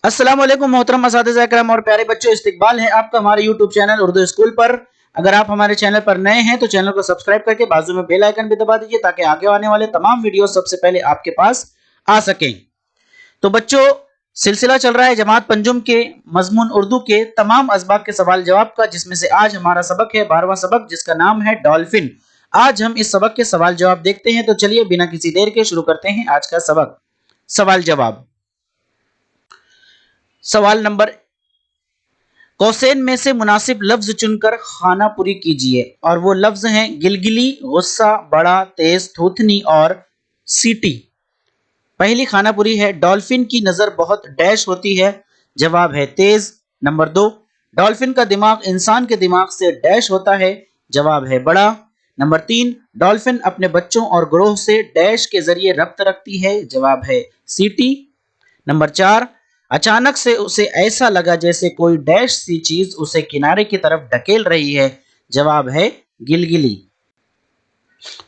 अस्सलाम वालेकुम मोहतरम असातिज़ा इकराम और प्यारे बच्चों, इस्तकबाल है आपका हमारे यूट्यूब चैनल उर्दू स्कूल पर। अगर आप हमारे चैनल पर नए हैं तो चैनल को सब्सक्राइब करके बाजू में बेल आइकन भी दबा दीजिए ताकि आगे आने वाले तमाम वीडियो सबसे पहले आपके पास आ सकें। तो बच्चों, सिलसिला चल रहा है जमात पंजुम के मजमून उर्दू के तमाम असबाक के सवाल जवाब का, जिसमें से आज हमारा सबक है 12वां सबक, जिसका नाम है डॉल्फिन। आज हम इस सबक के सवाल जवाब देखते हैं। तो चलिए बिना किसी देर के शुरू करते हैं आज का सबक। सवाल जवाब। सवाल नंबर, कौसैन में से मुनासिब लफ्ज चुनकर खाना पूरी कीजिए, और वो लफ्ज हैं गिलगिली, गुस्सा, बड़ा, तेज, थूथनी और सीटी। पहली खाना पूरी है, डॉल्फिन की नजर बहुत डैश होती है। जवाब है तेज। नंबर 2, डॉल्फिन का दिमाग इंसान के दिमाग से डैश होता है। जवाब है बड़ा। नंबर 3, डॉल्फिन अपने बच्चों और ग्रोह से डैश के जरिए रब्त रखती है। जवाब है सीटी। नंबर 4, अचानक से उसे ऐसा लगा जैसे कोई डैश सी चीज उसे किनारे की तरफ ढकेल रही है। जवाब है गिलगिली।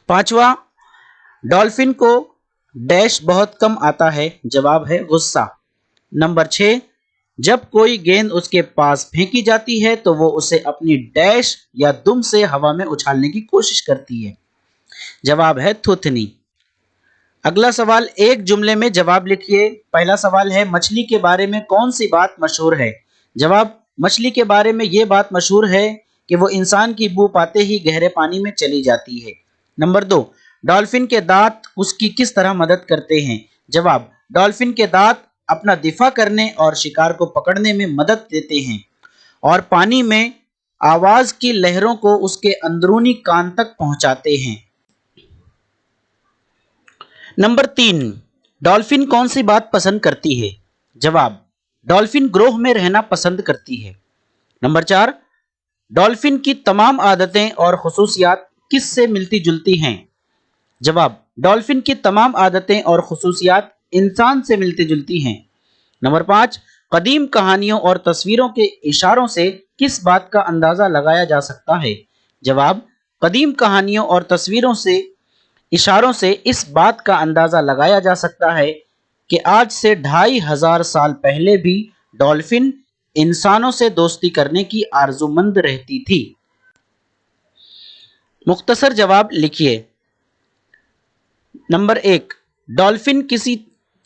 5वां, डॉल्फिन को डैश बहुत कम आता है। जवाब है गुस्सा। नंबर 6, जब कोई गेंद उसके पास फेंकी जाती है तो वो उसे अपनी डैश या दुम से हवा में उछालने की कोशिश करती है। जवाब है थूथनी। अगला सवाल, एक जुमले में जवाब लिखिए। पहला सवाल है, मछली के बारे में कौन सी बात मशहूर है? जवाब, मछली के बारे में ये बात मशहूर है कि वो इंसान की बू पाते ही गहरे पानी में चली जाती है। नंबर 2, डॉल्फिन के दांत उसकी किस तरह मदद करते हैं? जवाब, डॉल्फिन के दांत अपना दिफा करने और शिकार को पकड़ने में मदद देते हैं, और पानी में आवाज की लहरों को उसके अंदरूनी कान तक पहुंचाते हैं। नंबर 3, डॉल्फिन कौन सी बात पसंद करती है? जवाब, डॉल्फिन ग्रोह में रहना पसंद करती है। नंबर 4, डॉल्फिन की तमाम आदतें और खुसूसियात किससे मिलती जुलती हैं? जवाब, डॉल्फिन की तमाम आदतें और खुसूसियात इंसान से मिलती जुलती हैं। नंबर 5, कदीम कहानियों और तस्वीरों के इशारों से किस बात का अंदाजा लगाया जा सकता है? जवाब, कदीम कहानियों और तस्वीरों से इशारों से इस बात का अंदाजा लगाया जा सकता है कि आज से 2500 साल पहले भी डॉल्फिन इंसानों से दोस्ती करने की आरजूमंद रहती थी। मुख्तसर जवाब लिखिए। नंबर 1, डॉल्फिन किसी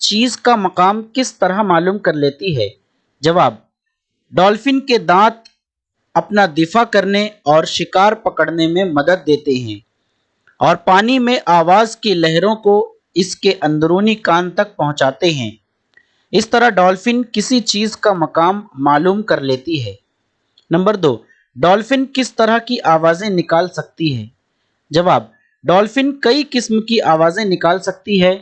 चीज का मकाम किस तरह मालूम कर लेती है? जवाब, डॉल्फिन के दांत अपना दिफा करने और शिकार पकड़ने में मदद देते हैं, और पानी में आवाज की लहरों को इसके अंदरूनी कान तक पहुंचाते हैं। इस तरह डॉल्फिन किसी चीज का मकाम मालूम कर लेती है। नंबर 2, डॉल्फिन किस तरह की आवाजें निकाल सकती है? जवाब, डॉल्फिन कई किस्म की आवाजें निकाल सकती है।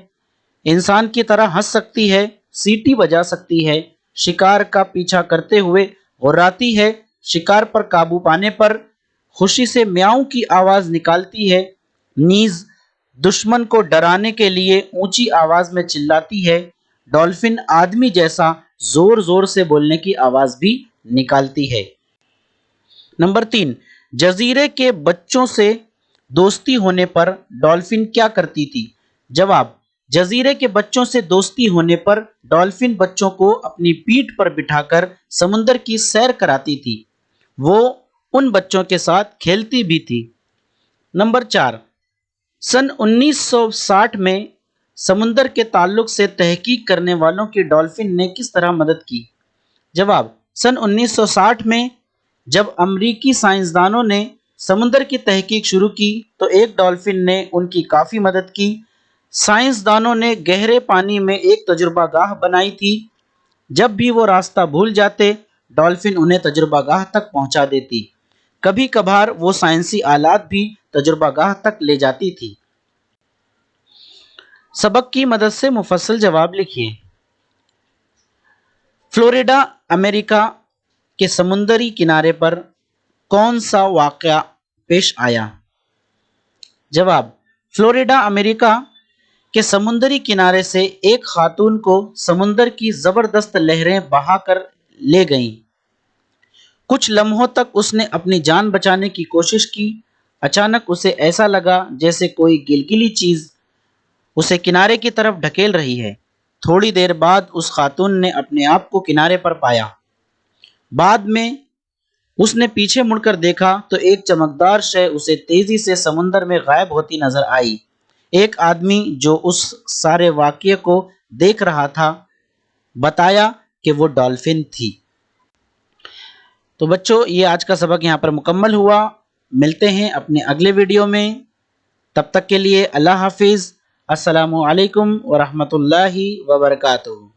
इंसान की तरह हंस सकती है, सीटी बजा सकती है, शिकार का पीछा करते हुए गुर्राती है, शिकार पर काबू पाने पर खुशी से म्याऊं की आवाज निकालती है, नीज दुश्मन को डराने के लिए ऊंची आवाज में चिल्लाती है। डॉल्फिन आदमी जैसा जोर जोर से बोलने की आवाज भी निकालती है। नंबर 3, जजीरे के बच्चों से दोस्ती होने पर डॉल्फिन क्या करती थी? जवाब, जजीरे के बच्चों से दोस्ती होने पर डॉल्फिन बच्चों को अपनी पीठ पर बिठाकर समुद्र की सैर कराती थी। वो उन बच्चों के साथ खेलती भी थी। नंबर 4, सन 1960 में समुद्र के ताल्लुक से तहकीक करने वालों की डॉल्फिन ने किस तरह मदद की? जवाब, सन 1960 में जब अमरीकी साइंसदानों ने समुद्र की तहकीक शुरू की तो एक डॉल्फिन ने उनकी काफ़ी मदद की। साइंसदानों ने गहरे पानी में एक तजुर्बागाह बनाई थी। जब भी वो रास्ता भूल जाते, डॉल्फिन उन्हें तजुर्बागाह तक पहुंचा देती। कभी कभार वो साइंसी आलात भी तजुर्बागाह तक ले जाती थी। सबक की मदद से मुफस्सल जवाब लिखिए। फ्लोरिडा अमेरिका के समुंदरी किनारे पर कौन सा वाकया पेश आया? जवाब, फ्लोरिडा अमेरिका के समुंदरी किनारे से एक खातून को समुंदर की जबरदस्त लहरें बहाकर ले गईं। कुछ लम्हों तक उसने अपनी जान बचाने की कोशिश की। अचानक उसे ऐसा लगा जैसे कोई गिलगिली चीज उसे किनारे की तरफ ढकेल रही है। تھوڑی دیر بعد اس خاتون نے اپنے آپ کو کنارے پر پایا۔ بعد میں اس نے پیچھے مڑ کر دیکھا تو ایک چمکدار شے اسے تیزی سے سمندر میں غائب ہوتی نظر آئی۔ ایک آدمی جو اس سارے واقعے کو دیکھ رہا تھا بتایا کہ وہ ڈالفن تھی۔ تو بچوں، یہ آج کا سبق یہاں پر مکمل ہوا۔ ملتے ہیں اپنے اگلے ویڈیو میں، تب تک کے لیے اللہ حافظ۔ السلام علیکم ورحمۃ اللہ وبرکاتہ۔